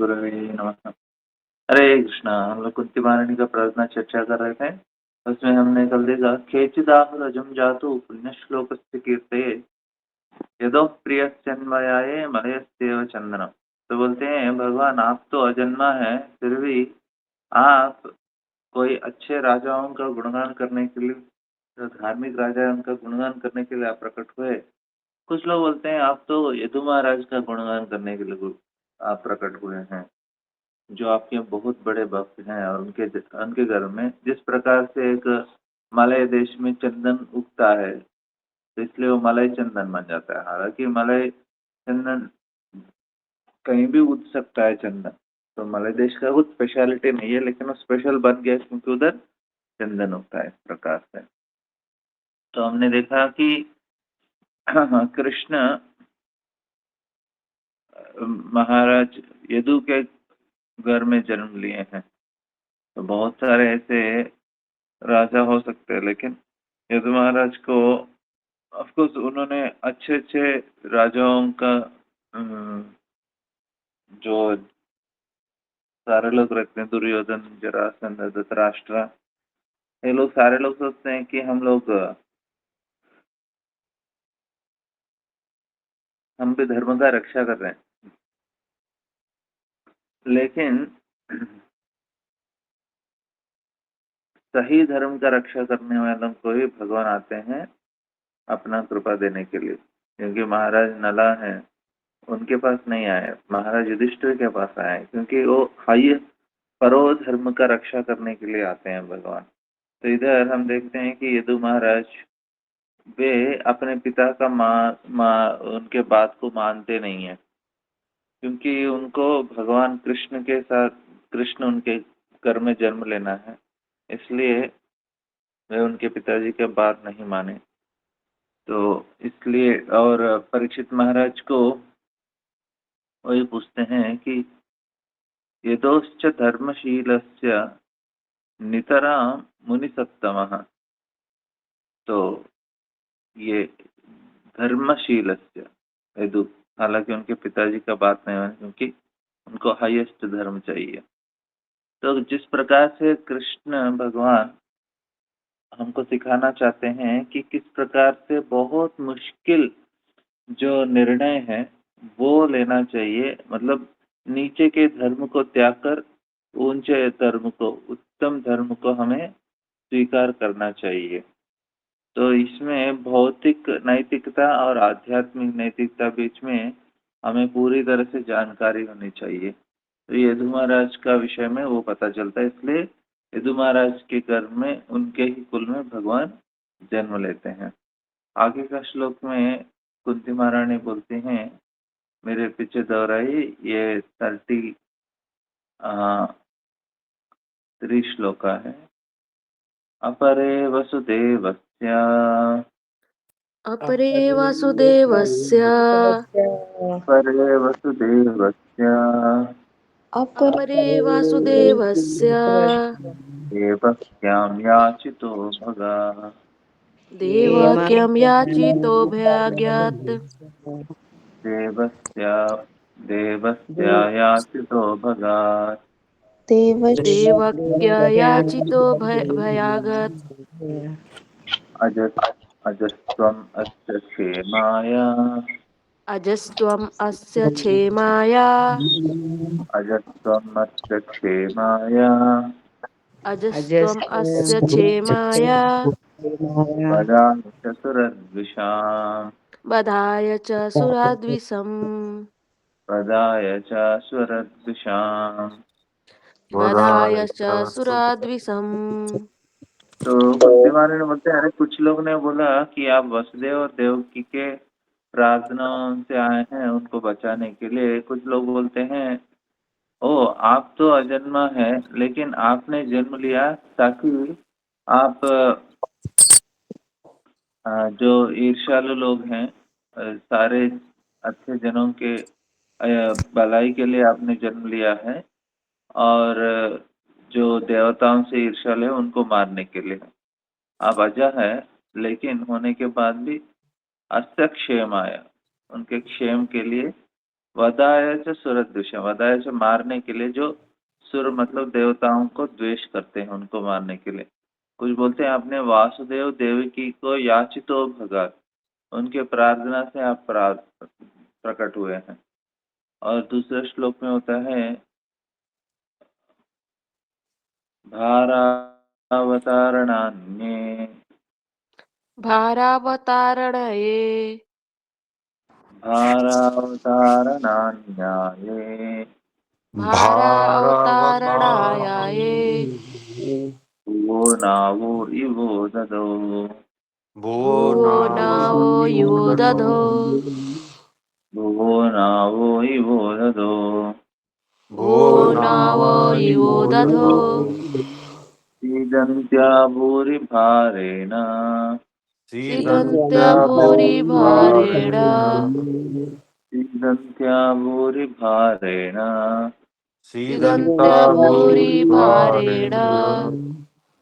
गुरवे नमः। हरे कृष्णा। हम लोग कुंती महारानी का प्रार्थना चर्चा कर रहे थे। उसमें हमने कल देखा केचिदाह रजम जातु पुण्यश्लोकस्य कीर्तये यदो प्रियश्चन्मयाये मलयस्तेव चंदनम। तो बोलते हैं भगवान आप तो अजन्मा है, फिर भी आप कोई अच्छे राजाओं का गुणगान करने के लिए, जो धार्मिक राजा है उनका गुणगान करने के लिए आप प्रकट हुए। कुछ लोग बोलते हैं आप तो यदु महाराज का गुणगान करने के लिए आप प्रकट हुए हैं, जो आपके बहुत बड़े भक्त हैं और उनके घर में जिस प्रकार से एक मलय देश में चंदन उगता है, तो इसलिए वो मलय चंदन बन जाता है। हालांकि मलय चंदन कहीं भी उग सकता है चंदन, तो मलय देश का कुछ स्पेशलिटी नहीं है, लेकिन वो स्पेशल बन गया क्योंकि उधर चंदन उगता है इस प्रकार से। तो हमने देखा कि कृष्ण महाराज यदु के घर में जन्म लिए हैं। तो बहुत सारे ऐसे राजा हो सकते हैं, लेकिन यदु महाराज को ऑफकोर्स उन्होंने अच्छे अच्छे राजाओं का जो सारे लोग रखते हैं, दुर्योधन, जरासंध, धृतराष्ट्र, ये लोग सारे लोग सोचते हैं कि हम भी धर्म का रक्षा कर रहे हैं, लेकिन सही धर्म का रक्षा करने वालों को ही भगवान आते हैं अपना कृपा देने के लिए। क्योंकि महाराज नला हैं, उनके पास नहीं आए, महाराज युधिष्ठिर के पास आए, क्योंकि वो हाई परो धर्म का रक्षा करने के लिए आते हैं भगवान। तो इधर हम देखते हैं कि यदु महाराज वे अपने पिता का उनके बात को मानते नहीं है, क्योंकि उनको भगवान कृष्ण के साथ, कृष्ण उनके घर में जन्म लेना है, इसलिए वे उनके पिताजी के बात नहीं माने। तो इसलिए और परीक्षित महाराज को वही पूछते हैं कि यदोश्च धर्मशीलस्य नितरां मुनिसत्तमः। तो ये धर्मशीलस्य यदु, हालांकि उनके पिताजी का बात नहीं माने क्योंकि उनको हाईएस्ट धर्म चाहिए। तो जिस प्रकार से कृष्ण भगवान हमको सिखाना चाहते हैं कि किस प्रकार से बहुत मुश्किल जो निर्णय है वो लेना चाहिए, मतलब नीचे के धर्म को त्याग कर ऊंचे धर्म को, उत्तम धर्म को हमें स्वीकार करना चाहिए। तो इसमें भौतिक नैतिकता और आध्यात्मिक नैतिकता बीच में हमें पूरी तरह से जानकारी होनी चाहिए। तो यदु महाराज का विषय में वो पता चलता है, इसलिए यदु महाराज के घर में, उनके ही कुल में भगवान जन्म लेते हैं। आगे का श्लोक में कुंती महारानी बोलती हैं, मेरे पीछे दोहराई, ये 33 श्लोका है। अपरे वसुदेवस्य अपरे वासुदेवस्य अपरे वसुदेवस्य अपरे वासुदेवस्य देवक्यां याचितो भगा। देवक्यं याचितोऽभ्यगात् देवस्य देवस्य याचितो भगात्। देवक्य याचितोऽभ्यगात् अजस् अजस्त्वम् अस्य क्षेमाय अजस्त्वम् अस्य क्षेमाय अजस्त्वम् अस्य क्षेमाय अजस्त्वम् अस्य क्षेमाय वदामि चतुरद्विषाम्। वधाय च सुराद्विषम् वदाय च सुरद्विषाम्। वधाय च सुराद्विषम्। तो कुंती महारानी बोलते हैं, अरे कुछ लोग ने बोला कि आप वसुदेव और देवकी के प्रार्थनाओं से आए हैं उनको बचाने के लिए। कुछ लोग बोलते हैं ओ आप तो अजन्मा है, लेकिन आपने जन्म लिया ताकि आप जो ईर्ष्यालु लोग हैं, सारे अच्छे जनों के भलाई के लिए आपने जन्म लिया है, और जो देवताओं से ईर्ष्यालु है उनको मारने के लिए। आप अजय है, लेकिन होने के बाद भी अस्य क्षेम आया, उनके क्षेम के लिए वधाय च सुरद्विषम, वधाय च मारने के लिए, जो सुर मतलब देवताओं को द्वेष करते हैं उनको मारने के लिए। कुछ बोलते हैं आपने वासुदेव देवकी को याचितो भगात, उनके प्रार्थना से आप प्रकट हुए हैं। और दूसरे श्लोक में होता है भारावतारणान्ये, भारावतारणये, भारावतारणान्याये भारावतारणायाये, भुवो नावो इवो ददो, भुवो नावो यो दधो, भुवो नावो इवो ददो, भुवो नावो यो दधो, सीदन्त्या भूरिभारेण, सीदन्त्य भूरिभारेण, सीदन्त्या भूरिभारेण, सीदन्त्य भूरिभारेण,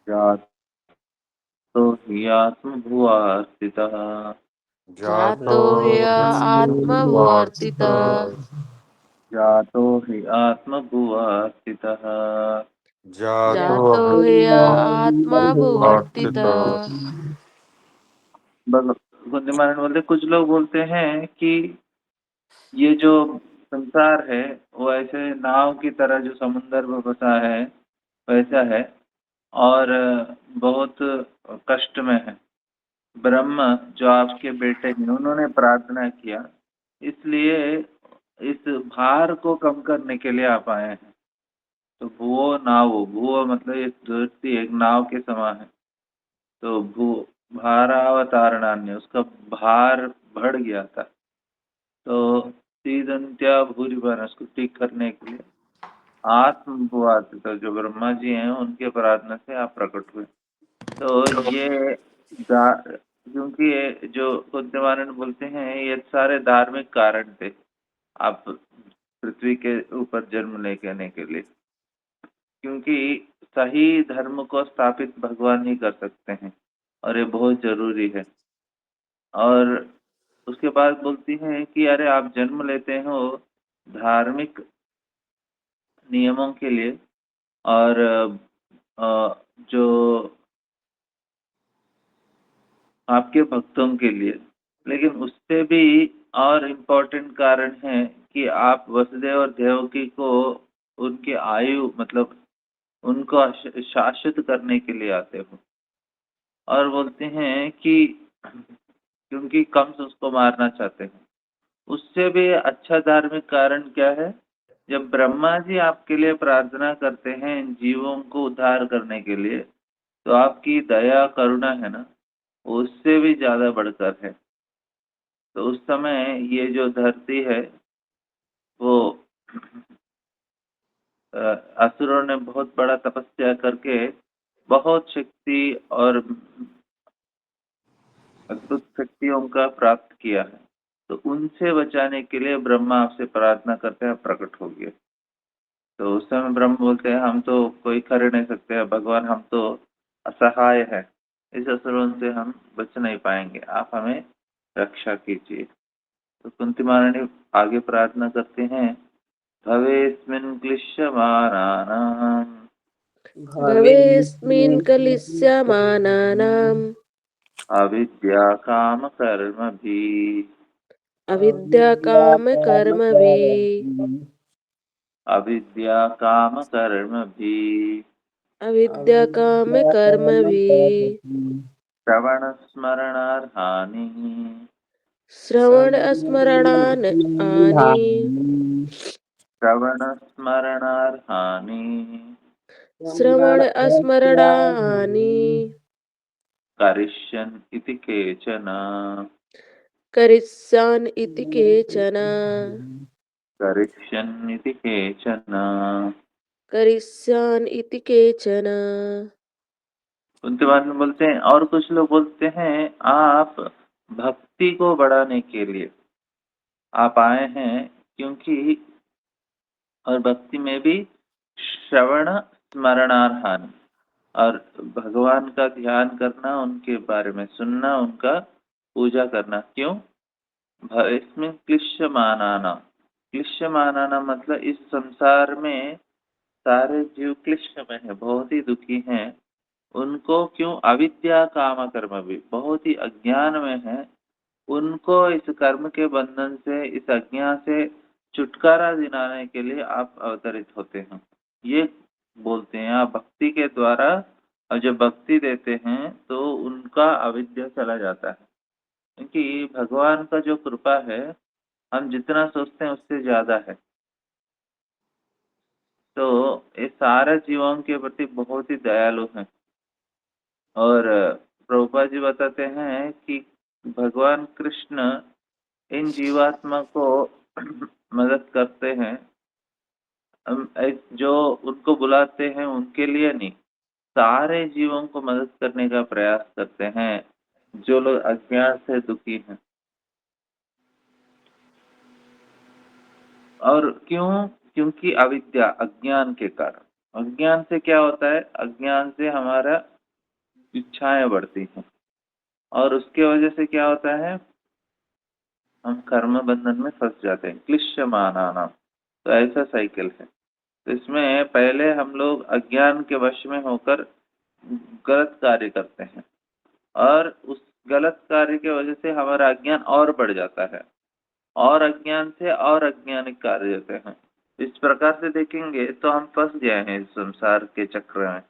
जातो हि आत्मभुवा स्थितः, जातो ह्य आत्मवर्तितः, जातो हि आत्मभुवा स्थितः। जातो ह्य आत्मवर्तितः। कुंती महाराज बोलते, कुछ लोग बोलते हैं कि ये जो संसार है वो ऐसे नाव की तरह जो समुद्र में बसा है वैसा है, और बहुत कष्ट में है। ब्रह्म जो आपके बेटे हैं उन्होंने प्रार्थना किया, इसलिए इस भार को कम करने के लिए आप आए हैं। तो भुवो नावो, भुवो मतलब एक धरती एक नाव के समान है, तो भारावतारणान्य, उसका भार बढ़ गया था, तो सीदंत्या भूरिभार, उसको ठीक करने के लिए आत्मभुवात, तो जो ब्रह्मा जी हैं उनके प्रार्थना से आप प्रकट हुए। तो ये क्योंकि ये जो कुंती बोलते हैं ये सारे धार्मिक कारण थे आप पृथ्वी के ऊपर जन्म लेने के लिए, क्योंकि सही धर्म को स्थापित भगवान ही कर सकते हैं और ये बहुत जरूरी है। और उसके बाद बोलती हैं कि अरे आप जन्म लेते हो धार्मिक नियमों के लिए और जो आपके भक्तों के लिए, लेकिन उससे भी और इम्पोर्टेंट कारण है कि आप वसुदेव और देवकी को उनकी आयु मतलब उनको शाश्वत करने के लिए आते हो। और बोलते हैं कि क्योंकि कंस उसको मारना चाहते हैं। उससे भी अच्छा धार्मिक कारण क्या है, जब ब्रह्मा जी आपके लिए प्रार्थना करते हैं इन जीवों को उद्धार करने के लिए, तो आपकी दया करुणा है ना, उससे भी ज्यादा बढ़कर है। तो उस समय ये जो धरती है वो असुरों ने बहुत बड़ा तपस्या करके बहुत शक्ति और अद्भुत शक्तियों का प्राप्त किया है, तो उनसे बचाने के लिए ब्रह्मा आपसे प्रार्थना करते हैं प्रकट हो गए। तो उस समय ब्रह्म बोलते हैं हम तो कोई कर नहीं सकते भगवान, हम तो असहाय है, इस असुरों से हम बच नहीं पाएंगे, आप हमें रक्षा कीजिए। तो कुंती महारानी आगे प्रार्थना करते हैं भवेस्मिन् क्लिश्यमानानाम् भवेस्मिन् क्लिश्यमानानाम् अविद्याकामकर्मभिः अविद्याकामकर्मभिः अविद्याकामकर्मभिः अविद्याकामकर्मभिः श्रवणस्मरणार्हानि श्रवणस्मरणान् आनि श्रवणस्मरणार्हानि श्रवणस्मरणानि करिष्यन् इति केचन करिष्यन् इति केचन करिष्यन् इति केचन। करिष्यन् इति केचन। उनके बाद में बोलते हैं, और कुछ लोग बोलते हैं आप भक्ति को बढ़ाने के लिए आप आए हैं, क्योंकि और भक्ति में भी श्रवण स्मरणार्हानि, और भगवान का ध्यान करना, उनके बारे में सुनना, उनका पूजा करना। क्यों? इसमें क्लिश्यमानाना, क्लिश्यमानानां मतलब इस संसार में सारे जीव क्लिश्य में है, बहुत ही दुखी हैं। उनको क्यों अविद्या काम कर्म भी बहुत ही अज्ञान में है, उनको इस कर्म के बंधन से, इस अज्ञान से छुटकारा दिलाने के लिए आप अवतरित होते हैं। ये बोलते हैं आप भक्ति के द्वारा, और जब भक्ति देते हैं तो उनका अविद्या चला जाता है। क्योंकि भगवान का जो कृपा है, हम जितना सोचते हैं उससे ज़्यादा है। तो ये सारे जीवों के प्रति बहुत ही दयालु हैं। और प्रभुपाद जी बताते हैं कि भगवान कृष्ण इन जीवात्मा को मदद करते हैं। जो उनको बुलाते हैं उनके लिए नहीं, सारे जीवों को मदद करने का प्रयास करते हैं, जो लोग अज्ञान से दुखी हैं। और क्यों? क्योंकि अविद्या, अज्ञान के कारण। अज्ञान से क्या होता है? अज्ञान से हमारा इच्छाएं बढ़ती हैं, और उसके वजह से क्या होता है? हम कर्म बंधन में फंस जाते हैं, क्लिश्यमानानां। तो ऐसा साइकिल है। तो इसमें पहले हम लोग अज्ञान के वश में होकर गलत कार्य करते हैं, और उस गलत कार्य की वजह से हमारा अज्ञान और बढ़ जाता है, और अज्ञान से और अज्ञानिक कार्य होते हैं। इस प्रकार से देखेंगे तो हम फंस गए हैं इस संसार के चक्र में।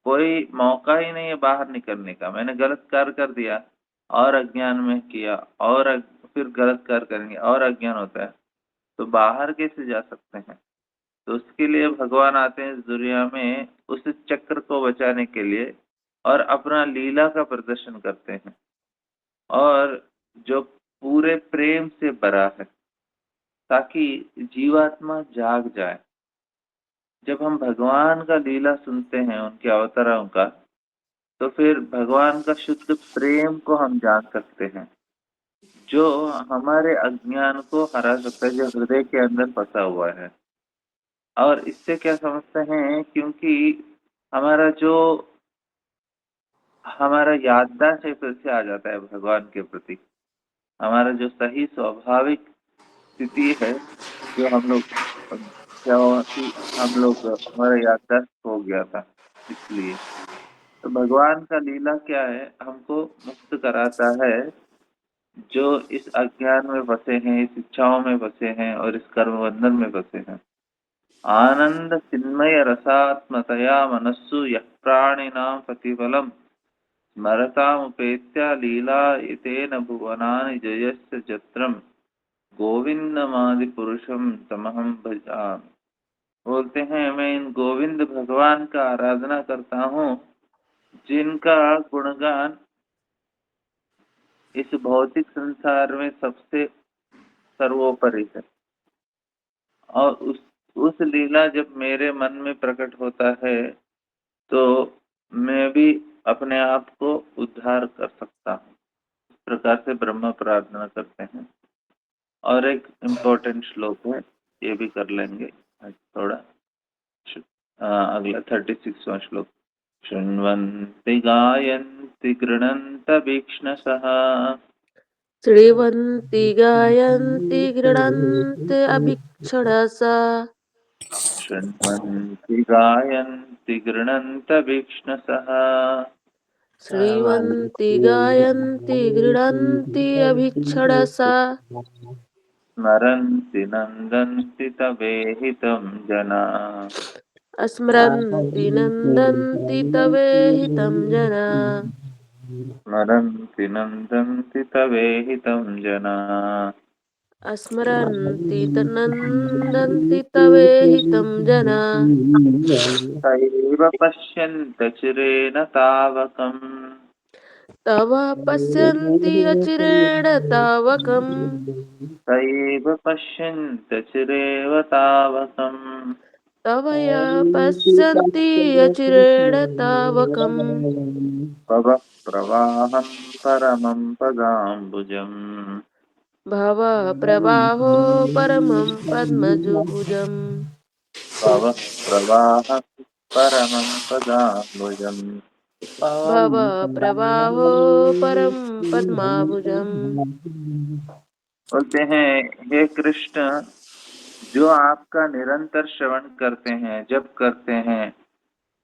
कोई मौका ही नहीं है बाहर निकलने का। मैंने गलत कार्य कर दिया, और अज्ञान में किया, और फिर गलत कार्य करेंगे और अज्ञान होता है, तो बाहर कैसे जा सकते हैं? तो उसके लिए भगवान आते हैं इस दुनिया में, उस चक्र को बचाने के लिए, और अपना लीला का प्रदर्शन करते हैं, और जो पूरे प्रेम से भरा है, ताकि जीवात्मा जाग जाए। जब हम भगवान का लीला सुनते हैं, उनके अवतारों का, तो फिर भगवान का शुद्ध प्रेम को हम जान सकते हैं, जो हमारे अज्ञान को हरा सकता है, जो हृदय के अंदर फंसा हुआ है। और इससे क्या समझते हैं? क्योंकि हमारा जो हमारा याददाश्त है फिर से आ जाता है भगवान के प्रति। हमारा जो सही स्वाभाविक स्थिति है, जो हम लोग क्या हुआ कि हम लोग हमारा याददाश्त खो गया था, इसलिए। तो भगवान का लीला क्या है? हमको मुक्त कराता है, जो इस अज्ञान में फँसे हैं, इस इच्छाओं में फँसे हैं, और इस कर्म बंधन में फँसे हैं। आनंद चिन्मय रसात्मतया मनस्सु यः प्राणिनां प्रतिफलम् स्मरतामुपेत्य लीलायतेन भुवनानि जयस्य जत्रम् गोविंदमादिपुरुषं तमहं भजामि। बोलते हैं, मैं इन गोविंद भगवान का आराधना करता हूँ, जिनका गुणगान इस भौतिक संसार में सबसे सर्वोपरि है। और उस लीला जब मेरे मन में प्रकट होता है, तो मैं भी अपने आप को उद्धार कर सकता हूँ। इस प्रकार से ब्रह्म प्रार्थना करते हैं। और एक इम्पोर्टेंट श्लोक है, ये भी कर लेंगे थोड़ा। अगला 36वां श्लोक। शृण्वन्ति गायन्ति गृह्णन्तभीक्ष्णशः शृण्वन्ति गायन्ति गृह्णन्ति अभीक्ष्णसा। शृण्वन्ति गायन्ति गृह्णन्तभीक्ष्णशः शृण्वन्ति गायन्ति गृह्णन्ति अभीक्ष्णसा। स्मरन्ति नन्दन्ति तवेहितं जनाः स्मरन्ति नन्दन्ति तवेहितं जना। स्मरन्ति नन्दन्ति तवेहितं जनाः स्मरन्ति नन्दन्ति तवेहितं जना। सैव पश्यन्त चिरेण तावकम् तव पश्यन्ति अचिरेण तावकम्। सैव पश्यन्त चिरेव तावकम् तव या पश्यन्ति अचिरेण तावकम्। भवः प्रवाहं परमं पदाम्बुजम् भव प्रवाहो परमं पद्मजुभुजम्। भवः प्रवाहः परमं पदाम्बुजम् भव प्रवाहो परम पद्माभुजम्। बोलते हैं, हे कृष्ण, जो आपका निरंतर श्रवण करते हैं, जप करते हैं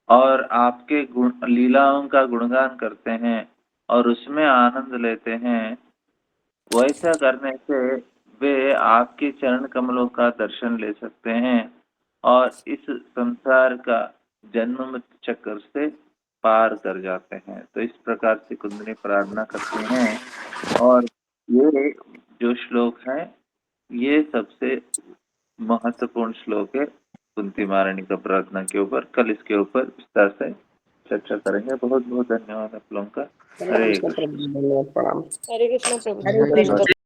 और आपके गुण लीलाओं का गुणगान करते हैं और उसमें आनंद लेते हैं, वैसा करने से वे आपके चरण कमलों का दर्शन ले सकते हैं और इस संसार का जन्म मृत्यु चक्र से पार कर जाते हैं। तो इस प्रकार से कुंडली प्रार्थना करते हैं और ये जो श्लोक है, ये सबसे महत्वपूर्ण श्लोक है कुंती महारानी का प्रार्थना के ऊपर। कल इसके ऊपर विस्तार से चर्चा करेंगे। बहुत बहुत धन्यवाद आप लोगों का। हरे हरे कृष्ण कृष्ण। प्रभु, धन्यवाद, प्रणाम। हरे कृष्ण प्रभु हरे जी। कृष्ण।